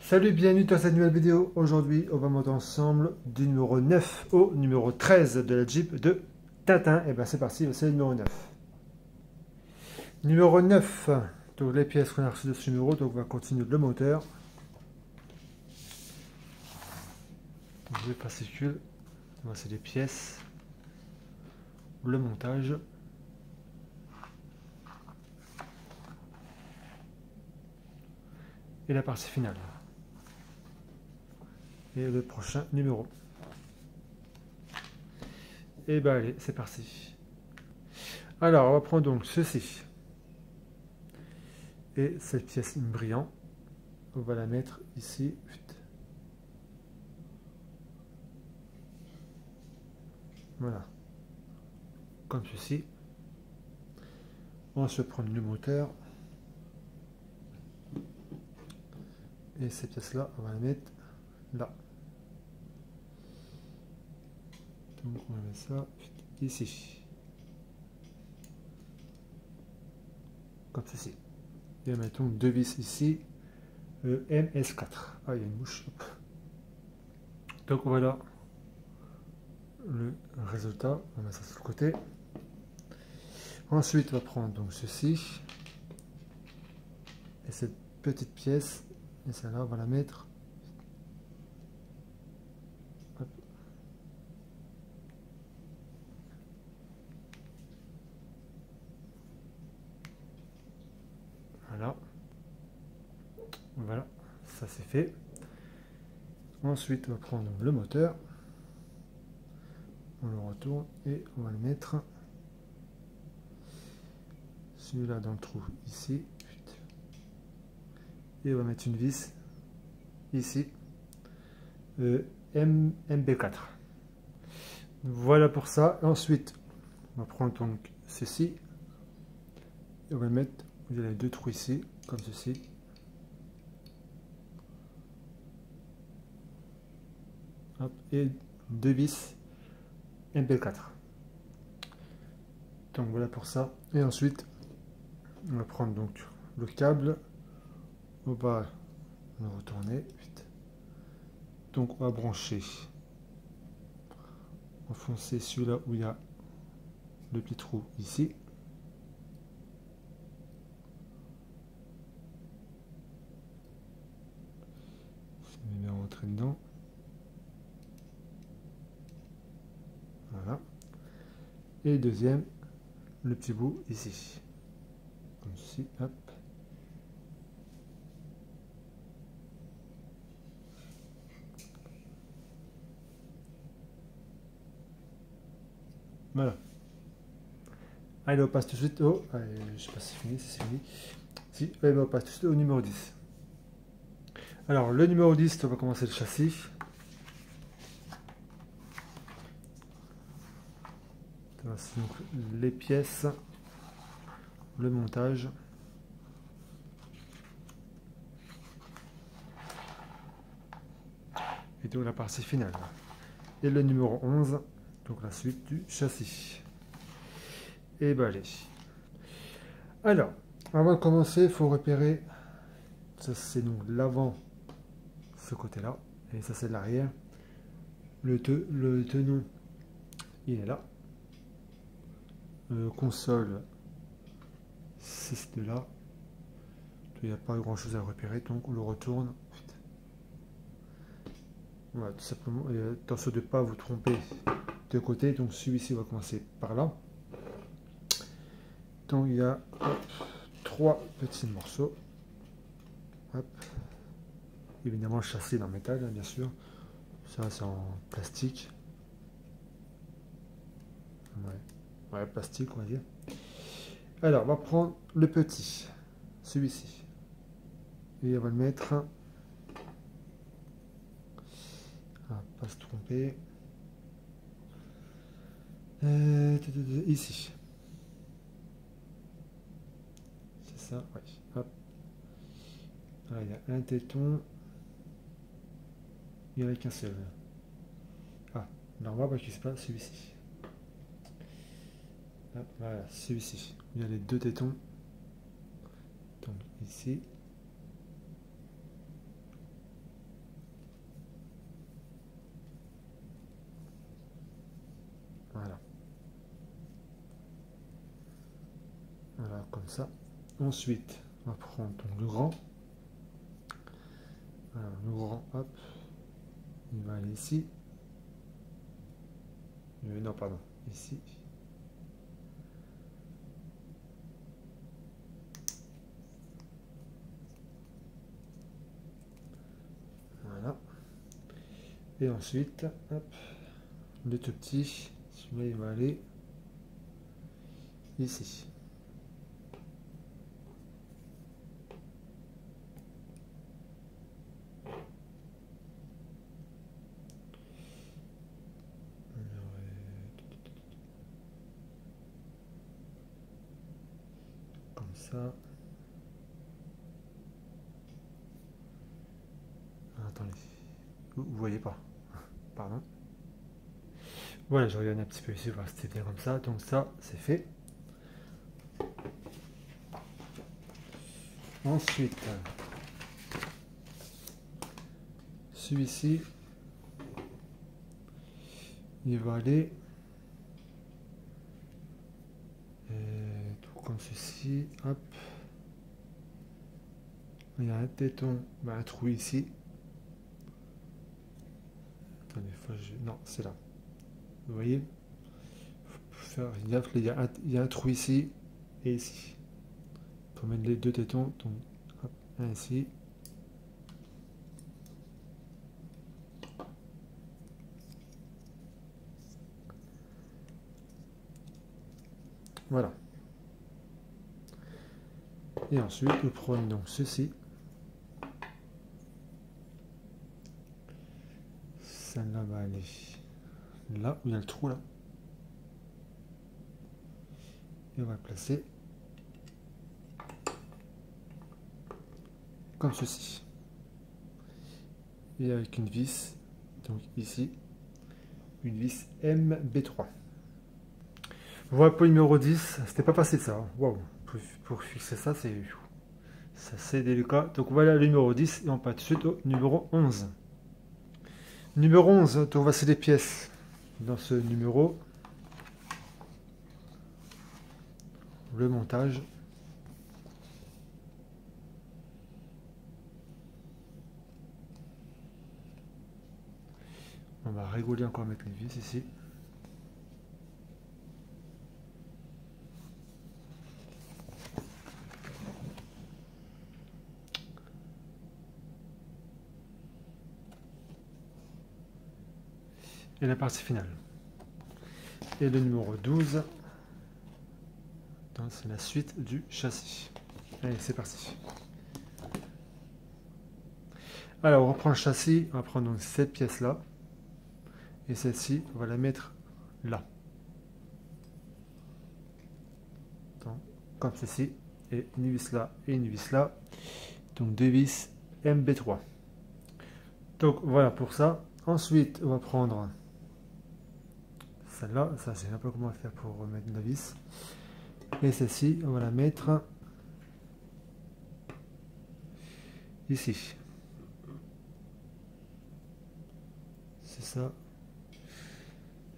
Salut, bienvenue dans cette nouvelle vidéo. Aujourd'hui, on va monter ensemble du numéro 9 au numéro 13 de la Jeep de Tintin. Et bien c'est parti, c'est le numéro 9. Numéro 9, donc les pièces qu'on a reçues de ce numéro, donc on va continuer le moteur. Donc, les fascicules, c'est les pièces, le montage. Et la partie finale. Et le prochain numéro. Et ben allez, c'est parti. Alors, on va prendre donc ceci. Et cette pièce brillant, on va la mettre ici. Voilà. Comme ceci. On se prend le moteur. Et cette pièce-là, on va la mettre là. Donc on va mettre ça ici. Comme ceci. Et mettons deux vis ici. MS4. Ah, il y a une mouche. Hop. Donc voilà le résultat. On va mettre ça sur le côté. Ensuite, on va prendre donc ceci. Et cette petite pièce. Et celle-là, on va la mettre. Hop. Voilà. Voilà, ça c'est fait. Ensuite, on va prendre le moteur. On le retourne et on va le mettre celui-là dans le trou ici. Et on va mettre une vis ici. MB4. Voilà pour ça. Ensuite, on va prendre donc ceci. Et on va le mettre, vous avez deux trous ici, comme ceci. Hop, et deux vis MB4. Donc voilà pour ça. Et ensuite, on va prendre donc le câble. On va le retourner. Donc on va brancher. Enfoncer celui-là où il y a le petit trou ici. Ça met bien rentrer dedans. Voilà. Et deuxième, le petit bout ici. Comme ceci, hop. Voilà. Allez, on passe tout de suite au... Allez, je sais pas si c'est fini, si c'est fini. Si, allez, on passe tout de suite au numéro 10. Alors, le numéro 10, on va commencer le châssis. Voici donc les pièces, le montage. Et donc la partie finale. Et le numéro 11, donc la suite du châssis. Et ben allez. Alors, avant de commencer, il faut repérer, ça c'est donc l'avant, ce côté-là, et ça c'est l'arrière. Le tenon, il est là. Console, c'est de là. Il n'y a pas grand chose à repérer, donc on le retourne. Voilà, tout simplement, attention de ne pas vous tromper de côté. Donc celui-ci va commencer par là. Donc il y a trois petits morceaux. Hop. Évidemment, le châssis est en métal, hein, bien sûr. Ça, c'est en plastique. Ouais, plastique, on va dire. Alors, on va prendre le petit, celui-ci. Et on va le mettre... Ah, pas se tromper. Ici. C'est ça, oui. Hop. Ah, il y a un téton. Il n'y en a qu'un seul. Ah, normalement, parce que c'est pas celui-ci. Voilà, celui-ci. Il y a les deux tétons. Donc ici. comme ça. Ensuite, on va prendre donc, le grand. Alors, le grand, hop, il va aller ici. Non, pardon, ici. Voilà. Et ensuite, hop, le tout petit, celui-là il va aller ici. Comme ça. Ah, attendez, vous voyez pas, pardon. Voilà, je regarde un petit peu ici, voir si c'était bien comme ça. Donc ça, c'est fait. Ensuite, celui-ci, il va aller tout comme ceci. Hop. Il y a un téton, un trou ici. Attendez, non, c'est là. Vous voyez? Faut faire gaffe, il y a un trou ici et ici. Pour mettre les deux tétons, donc hop, un ici. Voilà. Et ensuite, vous prenez donc ceci. Celle-là va aller là où il y a le trou là. Et on va le placer comme ceci. Et avec une vis, donc ici, une vis MB3. Voilà pour le numéro 10, c'était pas facile ça. Hein. Wow. Pour fixer ça, c'est assez délicat. Donc voilà le numéro 10 et on passe tout de suite au numéro 11. Numéro 11, donc voici les pièces dans ce numéro. Le montage. On va rigoler encore avec les vis ici. Et la partie finale. Et le numéro 12, c'est la suite du châssis. Allez, c'est parti. Alors, on reprend le châssis, on va prendre donc cette pièce-là. Et celle-ci, on va la mettre là. Donc, comme ceci. Et une vis là et une vis là. Donc, deux vis MB3. Donc, voilà pour ça. Ensuite, on va prendre celle-là. Ça, je sais pas comment faire pour remettre la vis. Et celle-ci, on va la mettre ici. C'est ça.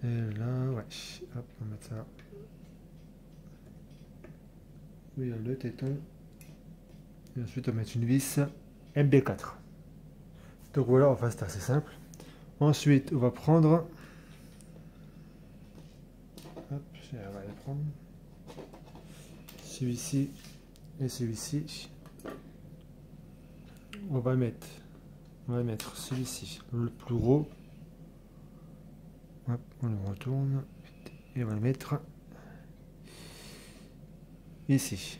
Et là, ouais. Hop, on va mettre ça. Oui, le téton. Et ensuite, on va mettre une vis MB4. Donc voilà, enfin, c'est assez simple. Ensuite, on va prendre. Hop, on va les prendre. Celui-ci et celui-ci. On va mettre celui-ci, le plus gros. Hop, on le retourne. Et on va le mettre ici.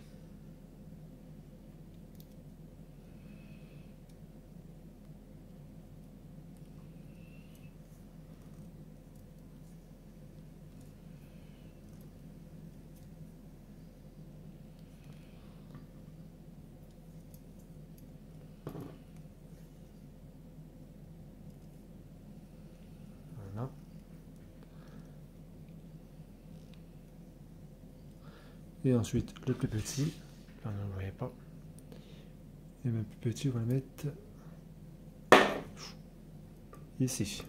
Voilà. Et ensuite, le plus petit, on ne le voyait pas. Et le plus petit, on va le mettre ici.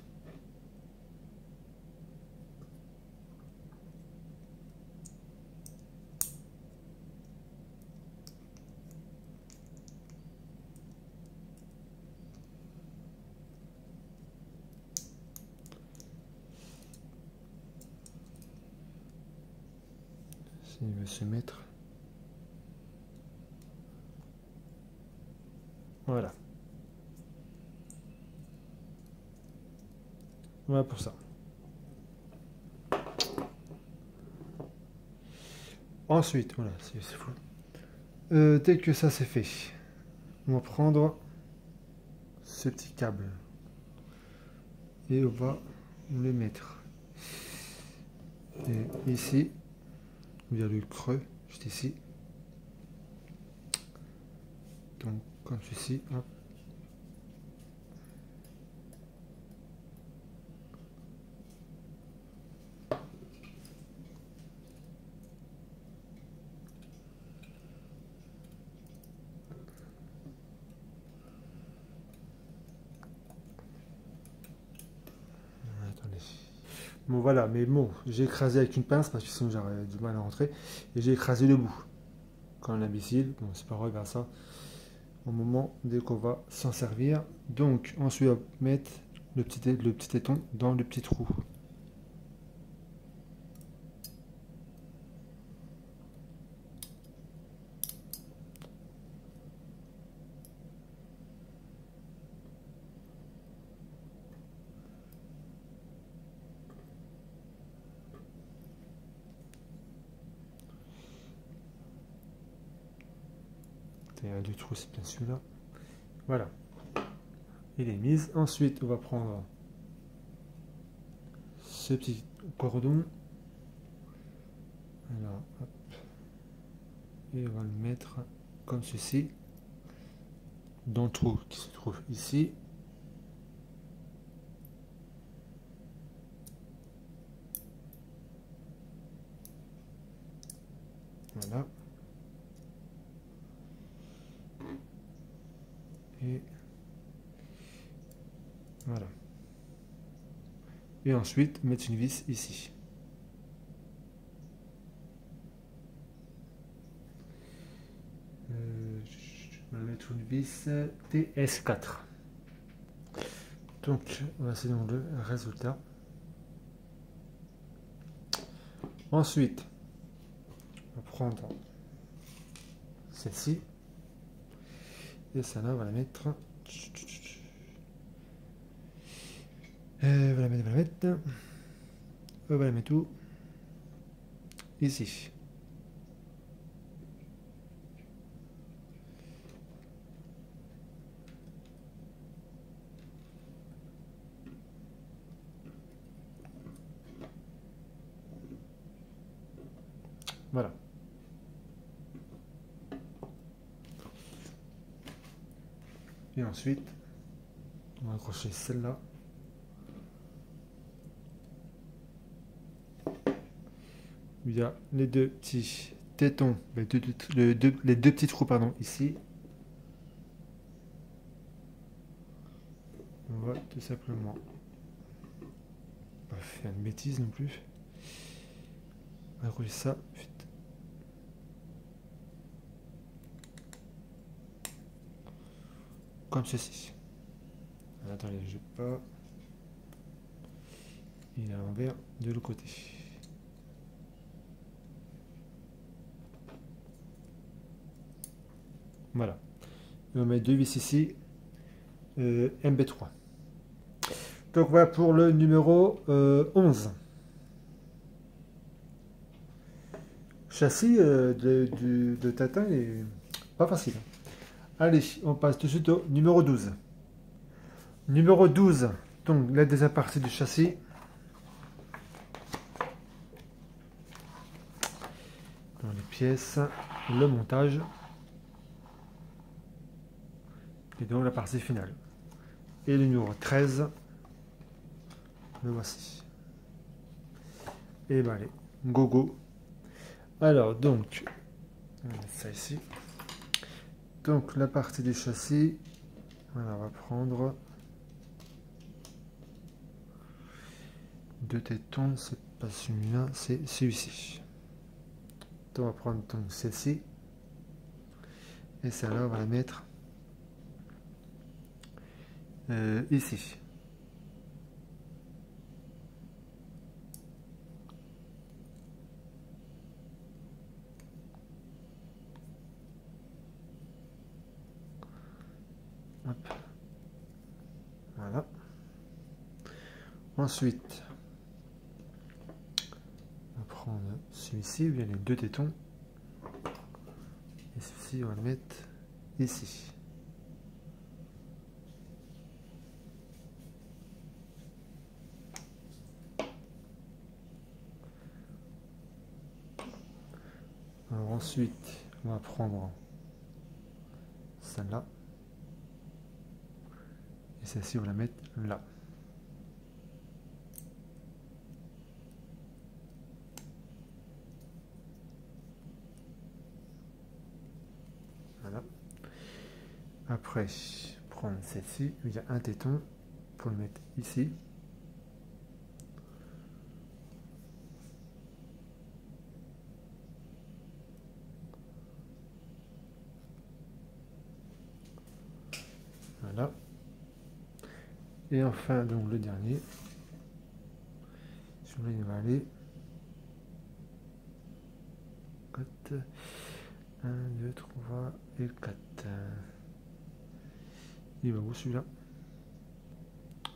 s'il veut se mettre. Voilà. Voilà pour ça. Ensuite, voilà, c'est fou. Dès que ça c'est fait, on va prendre ce petit câble et on va le mettre et ici, il y a le creux, juste ici. Donc, comme ceci, hop. Attendez. Bon voilà, mais bon, j'ai écrasé avec une pince parce que sinon j'aurais du mal à rentrer. Et j'ai écrasé le bout. Comme un imbécile, bon c'est pas grave à ça. Au moment dès qu'on va s'en servir. Donc ensuite on va mettre le petit téton dans le petit trou. Du trou, c'est bien celui-là. Voilà. Il est mis. Ensuite, on va prendre ce petit cordon. Alors, hop. Et on va le mettre comme ceci dans le trou qui se trouve ici. Voilà. Et voilà. Et ensuite, mettre une vis ici. On va mettre une vis TS4. Donc, voici donc le résultat. Ensuite, on va prendre celle-ci. Et celle-là, on va la mettre. On va la mettre. On va la mettre où? Ici. Voilà. Et ensuite, on va accrocher celle-là. Il y a les deux petits tétons, les deux petits trous, pardon, ici. On va tout simplement pas faire une bêtise non plus. Accrocher ça vite. Comme ceci. Attendez, je vais pas. Il est à l'envers de l'autre côté. Voilà. Et on met deux vis ici. MB3. Donc voilà pour le numéro 11. Châssis de Tatin est pas facile. Allez, on passe tout de suite au numéro 12. Numéro 12, donc la deuxième partie du châssis. Dans les pièces, le montage. Et donc la partie finale. Et le numéro 13, le voici. Et ben allez, go go. Alors donc, on va mettre ça ici. Donc la partie du châssis, voilà, on va prendre deux tétons, c'est pas celui-là, c'est celui-ci. Donc on va prendre celle-ci. Et celle-là, on va la mettre ici. Hop. Voilà. Ensuite, on va prendre celui-ci, où il y a les deux tétons. Et celui-ci, on va le mettre ici. Alors ensuite, on va prendre celle-là. Et celle-ci, on va la mettre là. Voilà. Après, prendre celle-ci, il y a un téton pour le mettre ici. Voilà. Et enfin, donc le dernier. Celui-là, il va aller. 1, 2, 3 et 4. Il va où celui-là?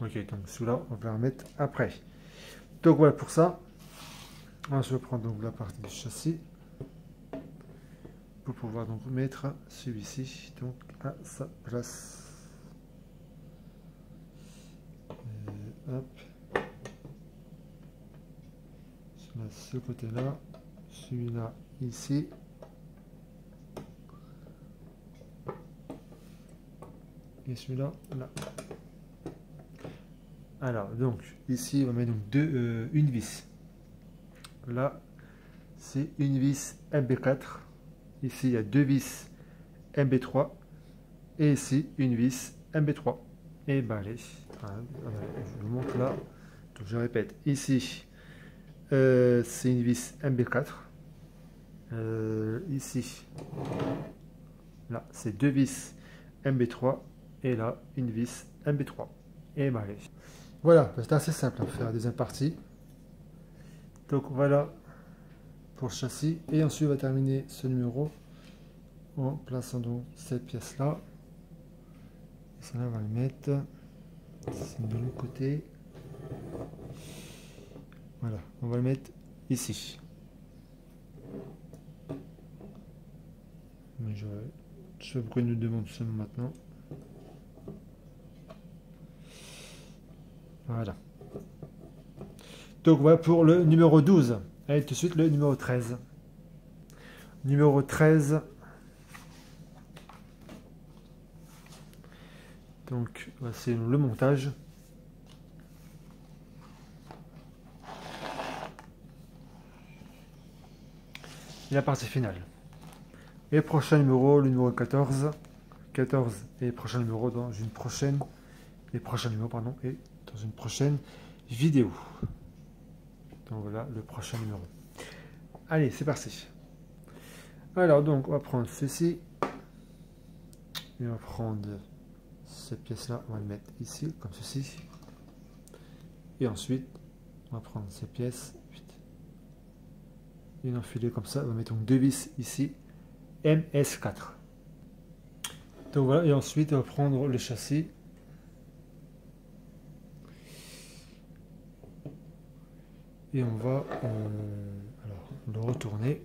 Ok, donc celui-là, on va le remettre après. Donc voilà pour ça. Je vais prendre donc la partie du châssis pour pouvoir donc mettre celui-ci donc à sa place. Hop. Celui-là, ce côté-là, celui-là ici. Et celui-là, là. Alors, donc, ici, on va mettre donc une vis. Là, c'est une vis MB4. Ici, il y a deux vis MB3. Et ici, une vis MB3. Et ben, allez, je vous montre là. Donc, je répète, ici, c'est une vis MB4. Ici, là, c'est deux vis MB3. Et là, une vis MB3. Et ben, allez. Voilà, c'est assez simple à faire la deuxième partie. Donc voilà pour le châssis. Et ensuite, on va terminer ce numéro en plaçant donc cette pièce-là. Et celle-là, on va le mettre de l'autre côté. Voilà, on va le mettre ici. Mais je sais pas pourquoi il nous demande seulement maintenant. Voilà. Donc voilà pour le numéro 12. Allez, tout de suite le numéro 13. Numéro 13. Donc c'est le montage. Et la partie finale. Et le prochain numéro, le numéro 14. 14 et le prochain numéro dans une prochaine. Les prochains numéros, pardon, et dans une prochaine vidéo. Donc voilà le prochain numéro. Allez, c'est parti. Alors donc, on va prendre ceci. Et on va prendre cette pièce-là, on va le mettre ici, comme ceci. Et ensuite, on va prendre ces pièces. Et enfiler comme ça, on va mettre donc deux vis ici. MS4. Donc voilà, et ensuite, on va prendre le châssis. Et on va alors, le retourner.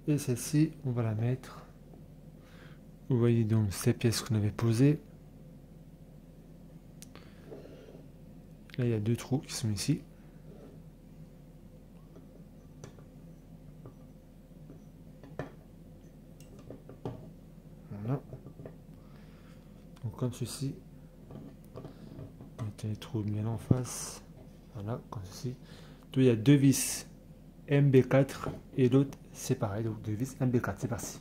Et celle-ci, on va la mettre. Vous voyez donc ces pièces qu'on avait posées. Là, il y a deux trous qui sont ici. Voilà. Donc comme ceci. Mettez les trous bien en face. Voilà, comme ceci. Donc, il y a deux vis MB4 et l'autre c'est pareil. Donc deux vis MB4. C'est parti.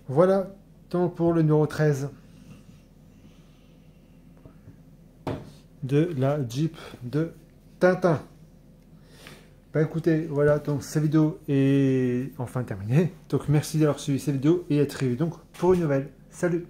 Voilà donc pour le numéro 13 de la Jeep de Tintin. Bah écoutez, voilà, donc cette vidéo est enfin terminée. Donc merci d'avoir suivi cette vidéo et à très vite donc pour une nouvelle. Salut!